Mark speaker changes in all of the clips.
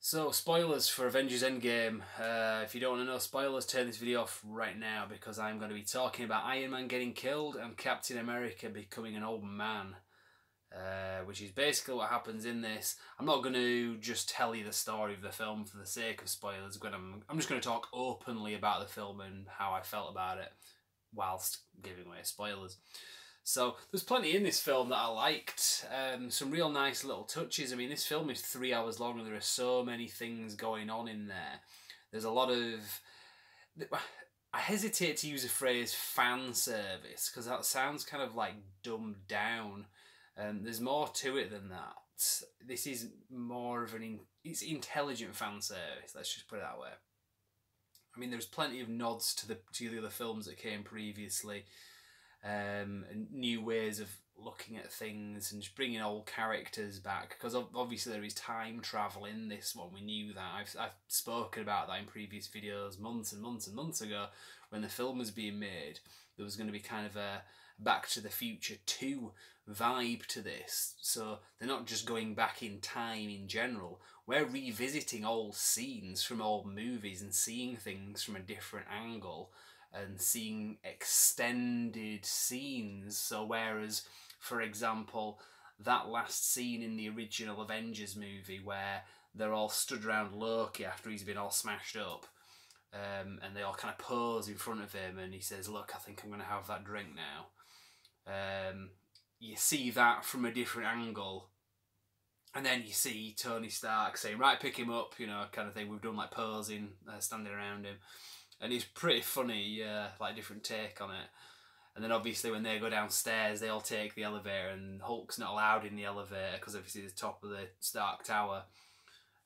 Speaker 1: So, spoilers for Avengers Endgame. If you don't want to know spoilers, turn this video off right now because I'm going to be talking about Iron Man getting killed and Captain America becoming an old man. Which is basically what happens in this. I'm not going to just tell you the story of the film for the sake of spoilers. I'm just going to talk openly about the film and how I felt about it whilst giving away spoilers. So there's plenty in this film that I liked. Some real nice little touches. I mean, this film is 3 hours long and there are so many things going on in there. There's a lot of... I hesitate to use the phrase fan service because that sounds kind of like dumbed down. There's more to it than that. This is more of it's intelligent fan service, let's just put it that way. I mean, there's plenty of nods to the other films that came previously. And new ways of looking at things and just bringing old characters back, because obviously there is time travel in this one. We knew that. I've spoken about that in previous videos months and months and months ago when the film was being made. There was going to be kind of a Back to the Future 2 vibe to this, so they're not just going back in time in general. We're revisiting old scenes from old movies and seeing things from a different angle and seeing extended scenes. So whereas, for example, that last scene in the original Avengers movie where they're all stood around Loki after he's been all smashed up, and they all kind of pose in front of him and he says, "Look, I think I'm going to have that drink now." You see that from a different angle, and then you see Tony Stark saying, "Right, pick him up," you know, kind of thing. We've done like posing, standing around him. And it's pretty funny, like different take on it. And then obviously when they go downstairs, they all take the elevator and Hulk's not allowed in the elevator because obviously it's the top of the Stark Tower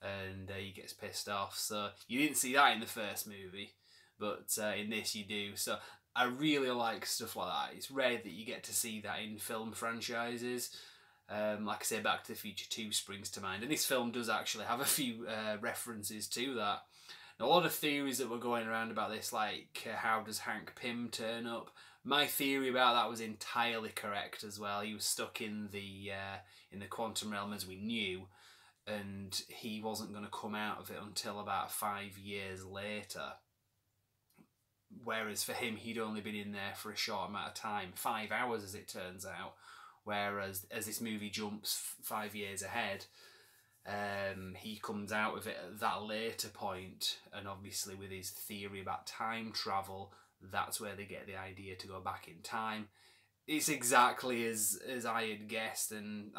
Speaker 1: and he gets pissed off. So you didn't see that in the first movie, but in this you do. So I really like stuff like that. It's rare that you get to see that in film franchises. Like I say, Back to the Future 2 springs to mind. And this film does actually have a few references to that. A lot of theories that were going around about this, like how does Hank Pym turn up? My theory about that was entirely correct as well. He was stuck in the quantum realm as we knew, and he wasn't going to come out of it until about 5 years later. Whereas for him, he'd only been in there for a short amount of time, 5 hours as it turns out. Whereas as this movie jumps 5 years ahead, he comes out of it at that later point, and obviously with his theory about time travel, that's where they get the idea to go back in time. It's exactly as I had guessed, and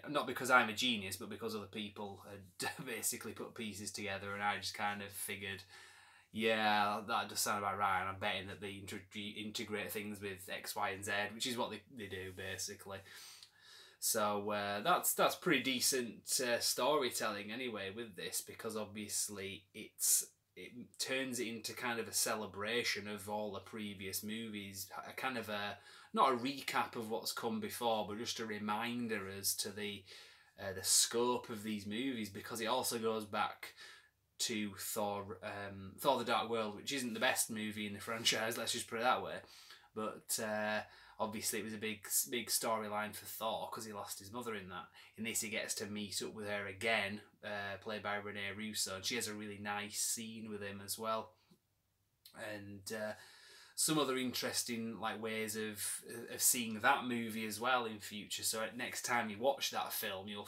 Speaker 1: not because I'm a genius, but because other people had basically put pieces together, and I just kind of figured, yeah, that does sound about right, and I'm betting that they integrate things with X, Y, and Z, which is what they do basically. So that's pretty decent storytelling anyway with this, because obviously it turns it into kind of a celebration of all the previous movies, a kind of not a recap of what's come before, but just a reminder as to the scope of these movies, because it also goes back to Thor the Dark World, which isn't the best movie in the franchise, let's just put it that way, but obviously it was a big storyline for Thor because he lost his mother in that. In this he gets to meet up with her again, played by Renee Russo, and she has a really nice scene with him as well. And some other interesting ways of seeing that movie as well in future. So next time you watch that film, you'll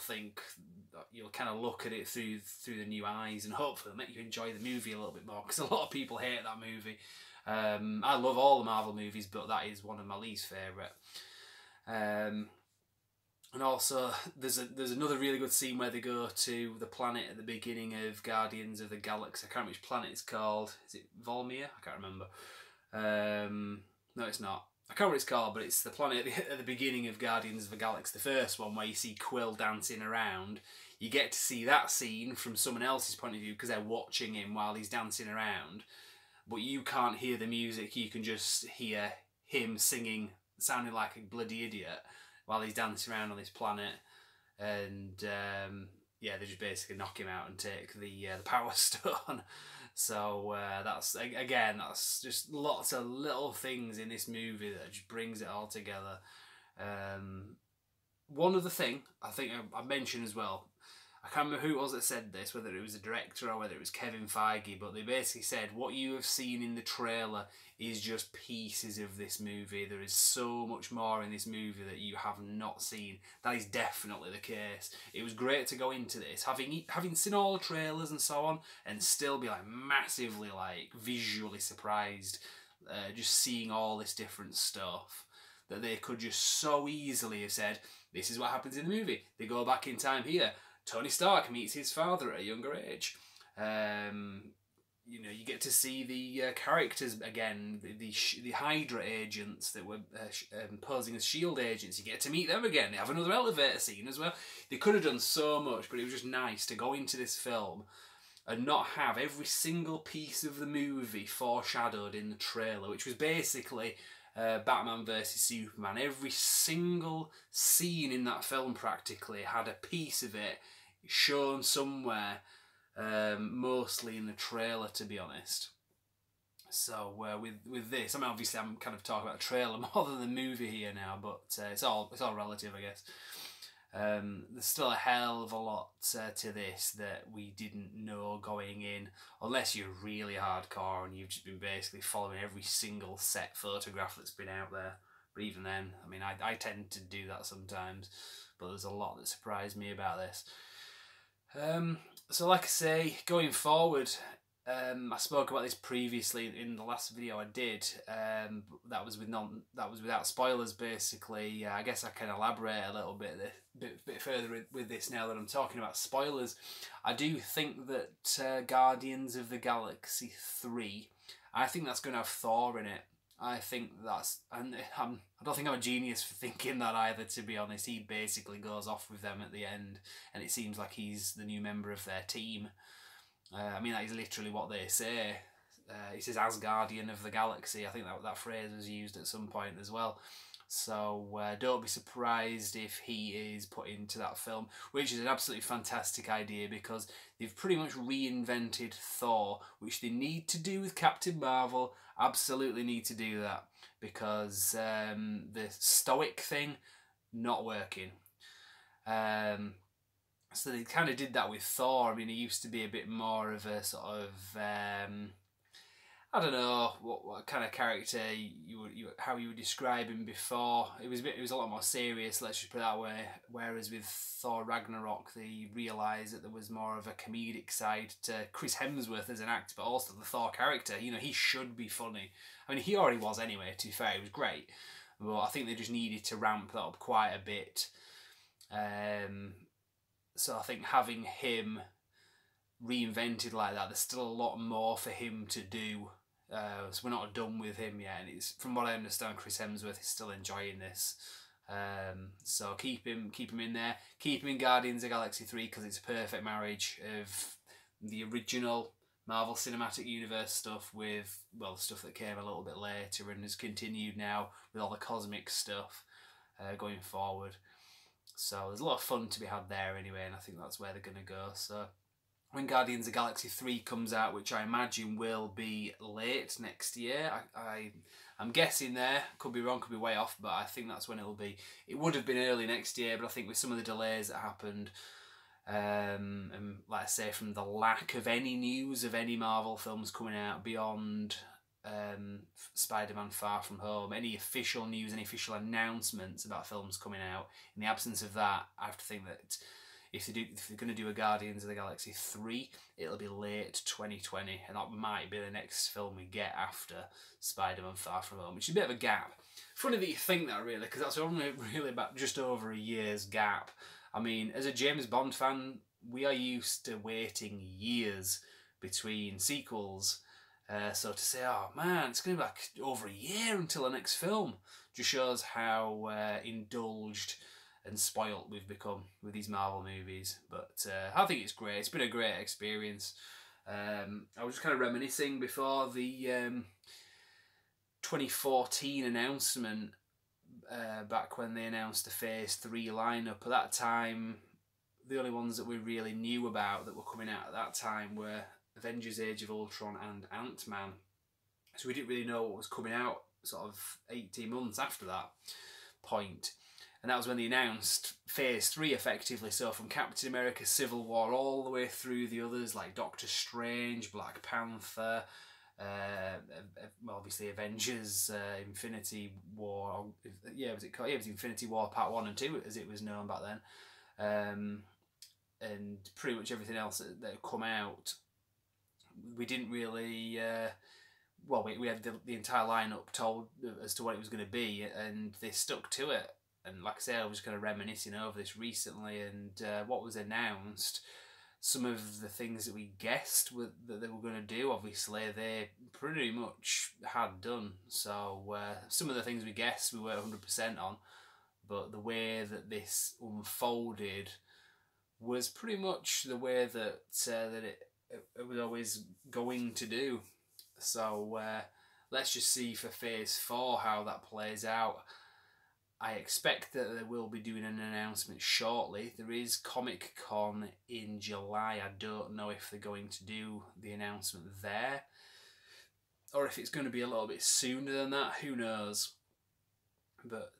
Speaker 1: kind of look at it through the new eyes, and hopefully it'll make you enjoy the movie a little bit more, because a lot of people hate that movie. I love all the Marvel movies, but that is one of my least favourite. And also, there's another really good scene where they go to the planet at the beginning of Guardians of the Galaxy. I can't remember which planet it's called. Is it Volmir? I can't remember. No, it's not. I can't remember what it's called, but it's the planet at the beginning of Guardians of the Galaxy, the first one, where you see Quill dancing around. You get to see that scene from someone else's point of view because they're watching him while he's dancing around. But you can't hear the music, you can just hear him singing, sounding like a bloody idiot while he's dancing around on this planet. And yeah, they just basically knock him out and take the Power Stone. So that's just lots of little things in this movie that just brings it all together. One other thing I think I mentioned as well, I can't remember who it was that said this, whether it was a director or whether it was Kevin Feige, but they basically said what you have seen in the trailer is just pieces of this movie. There is so much more in this movie that you have not seen. That is definitely the case. It was great to go into this, having seen all the trailers and so on, and still be like massively like visually surprised, just seeing all this different stuff that they could just so easily have said, this is what happens in the movie. They go back in time here. Tony Stark meets his father at a younger age. You know, you get to see the characters again, the Hydra agents that were posing as S.H.I.E.L.D. agents. You get to meet them again. They have another elevator scene as well. They could have done so much, but it was just nice to go into this film and not have every single piece of the movie foreshadowed in the trailer, which was basically Batman versus Superman. Every single scene in that film practically had a piece of it shown somewhere, mostly in the trailer, to be honest. So with this, I mean, obviously I'm kind of talking about the trailer more than the movie here now, but it's all relative, I guess. There's still a hell of a lot to this that we didn't know going in, unless you're really hardcore and you've just been basically following every single set photograph that's been out there. But even then, I mean, I tend to do that sometimes, but there's a lot that surprised me about this. So like I say, going forward, I spoke about this previously in the last video I did. That was without spoilers, basically. I guess I can elaborate a little bit further with this now that I'm talking about spoilers. I do think that Guardians of the Galaxy 3, I think that's going to have Thor in it. I think that's, and I don't think I'm a genius for thinking that either, to be honest. He basically goes off with them at the end, and it seems like he's the new member of their team. I mean, that is literally what they say. He says Asgardian of the Galaxy. I think that phrase was used at some point as well. So don't be surprised if he is put into that film, which is an absolutely fantastic idea, because they've pretty much reinvented Thor, which they need to do with Captain Marvel. Absolutely need to do that, because the stoic thing, not working. So they kind of did that with Thor. I mean, he used to be a bit more of a sort of, I don't know what kind of character how you would describe him before. It was a lot more serious, let's just put it that way. Whereas with Thor Ragnarok, they realised that there was more of a comedic side to Chris Hemsworth as an actor, but also the Thor character. You know, he should be funny. I mean, he already was anyway, to be fair. He was great. But I think they just needed to ramp that up quite a bit. So I think having him reinvented like that, there's still a lot more for him to do. So we're not done with him yet, and it's, from what I understand, Chris Hemsworth is still enjoying this. So keep him in there. Keep him in Guardians of the Galaxy 3, because it's a perfect marriage of the original Marvel Cinematic Universe stuff with, well, stuff that came a little bit later and has continued now with all the cosmic stuff going forward. So there's a lot of fun to be had there anyway, and I think that's where they're going to go. So when Guardians of the Galaxy 3 comes out, which I imagine will be late next year, I'm guessing there, could be wrong, could be way off, but I think that's when it'll be. It would have been early next year, but I think with some of the delays that happened, and like I say, from the lack of any news of any Marvel films coming out beyond Spider-Man Far From Home, any official news, any official announcements about films coming out, in the absence of that, I have to think that if they're going to do a Guardians of the Galaxy 3, it'll be late 2020, and that might be the next film we get after Spider-Man Far From Home, which is a bit of a gap. Funny that you think that, really, because that's only really about just over a year's gap. I mean, as a James Bond fan, we are used to waiting years between sequels. So to say, oh man, it's going to be like over a year until the next film, just shows how indulged and spoilt we've become with these Marvel movies. But I think it's great. It's been a great experience. I was just kind of reminiscing before the 2014 announcement, back when they announced the Phase 3 lineup. At that time, the only ones that we really knew about that were coming out at that time were Avengers Age of Ultron and Ant-Man. So we didn't really know what was coming out sort of 18 months after that. point. And that was when they announced Phase 3 effectively, so from Captain America Civil War all the way through the others like Doctor Strange, Black Panther, obviously Avengers, Infinity War, was it called? Yeah, it was Infinity War Part 1 and 2 as it was known back then. And pretty much everything else that had come out, we didn't really... we had the entire lineup told as to what it was going to be, and they stuck to it. And like I say, I was kind of reminiscing over this recently, and what was announced, some of the things that we guessed that they were going to do, obviously, they pretty much had done. So some of the things we guessed we weren't 100% on, but the way that this unfolded was pretty much the way that it was always going to do. So let's just see for Phase 4 how that plays out. I expect that they will be doing an announcement shortly. There is Comic Con in July. I don't know if they're going to do the announcement there, or if it's going to be a little bit sooner than that. Who knows? But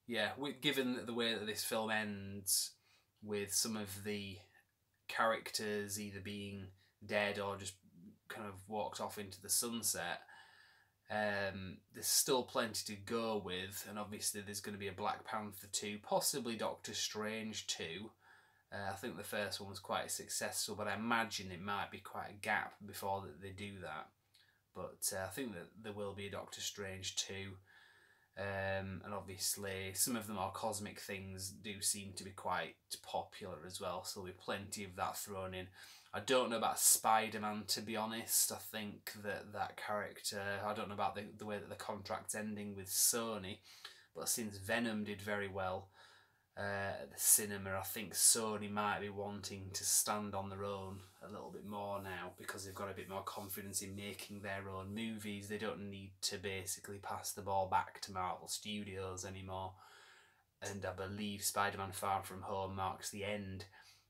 Speaker 1: yeah, given the way that this film ends, with some of the characters either being dead or just kind of walked off into the sunset, there's still plenty to go with, and obviously there's going to be a Black Panther 2, possibly Doctor Strange 2. I think the first one was quite successful, but I imagine it might be quite a gap before they do that. But I think that there will be a Doctor Strange 2. And obviously some of the more cosmic things do seem to be quite popular as well, so there'll be plenty of that thrown in. I don't know about Spider-Man, to be honest. I think that character, I don't know about the way that the contract's ending with Sony, but since Venom did very well at the cinema, I think Sony might be wanting to stand on their own a little bit more now, because they've got a bit more confidence in making their own movies. They don't need to basically pass the ball back to Marvel Studios anymore. And I believe Spider-Man Far From Home marks the end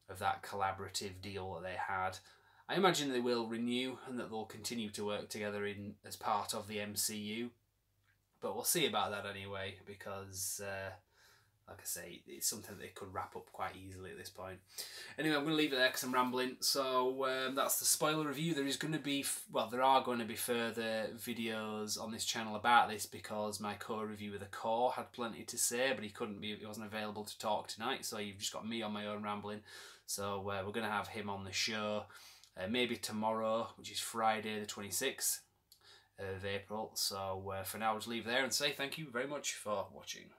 Speaker 1: of that collaborative deal that they had. I imagine they will renew and that they'll continue to work together as part of the MCU. But we'll see about that anyway, because like I say, it's something that they could wrap up quite easily at this point. Anyway, I'm going to leave it there because I'm rambling. So that's the spoiler review. There are going to be further videos on this channel about this, because my co-reviewer, The Core, had plenty to say, but he wasn't available to talk tonight. So you've just got me on my own rambling. So we're going to have him on the show maybe tomorrow, which is Friday the 26th of April. So for now, I'll just leave there and say thank you very much for watching.